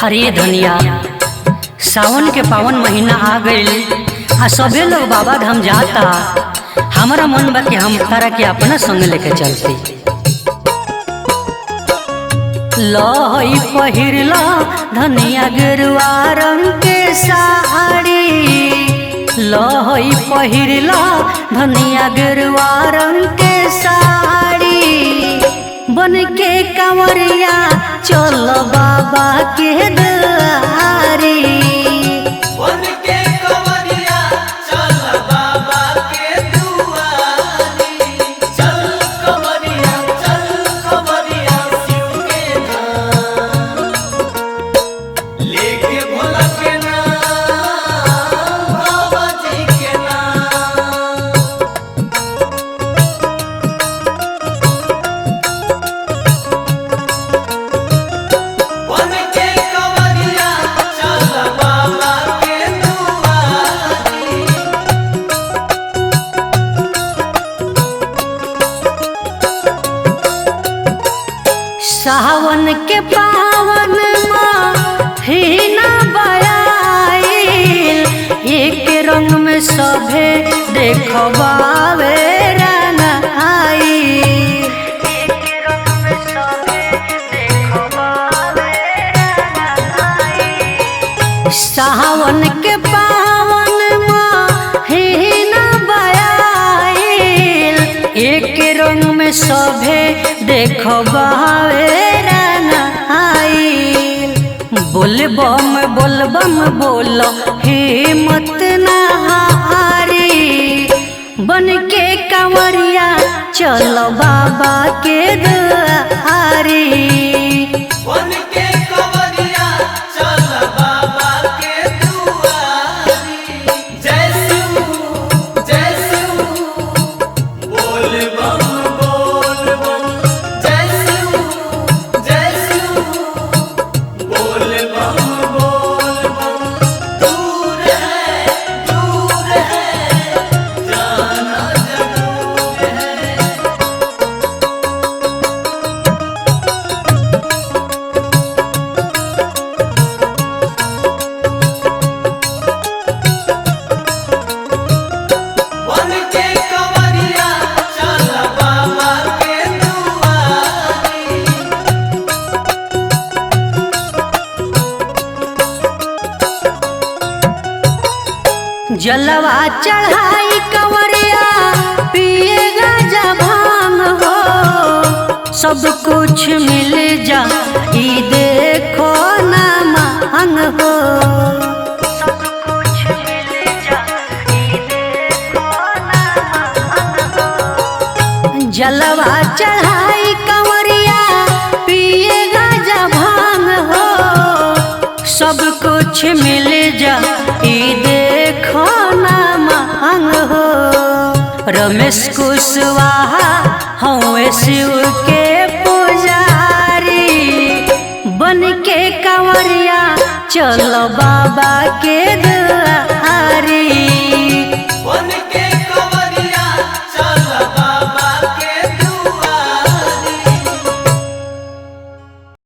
अरे धनिया, सावन के पावन महीना आ गईल आ सभे लोग बाबा धाम जाता। हमारा मन बा कि हम तारा के अपना संग लेके चलते। लहई पहिरला धनिया गेरुआ रंग के साड़ी, लहई पहिरला धनिया गेरुआ रंग के साड़ी, बन के कंवरिया चल बाबा के दुआरी। बन के कंवरिया चल बाबा के दुआरी, चल कंवरिया शिव के नाम लेके भोला के नाम, बाबा जी के नाम। बन के कंवरिया चल बाबा के दुआरी। सावन के पावन महीना बयाइल, एक रंग में सभे देखबावे रंगाई। सावन के पावन महीना बयाइल, एक रंग में सभे देखबावे रंगाइल। बोलबम बोलबम बोल हिम्मत ना हारी, बन के कंवरिया चल बाबा के दुआरी। बन के कंवरिया चल बाबा के दुआरी। जय शिव बोल बम जय शिव बोल बम दूर है जाना जरूर है। बन के कंवरिया चल बाबा के दुआरी। जलवा चढ़ाई कंवरिया पिएगा जब भांग हो, सब कुछ मिल जा ई देखो ना मांग हो। जलवा चढ़ाई कंवरिया पिएगा जब भांग हो, सब कुछ मिल जा ई देखो ना मांग हो। रमेश कुशवाहा हवे शिव के पुजारी, बन के कंवरिया चल बाबा के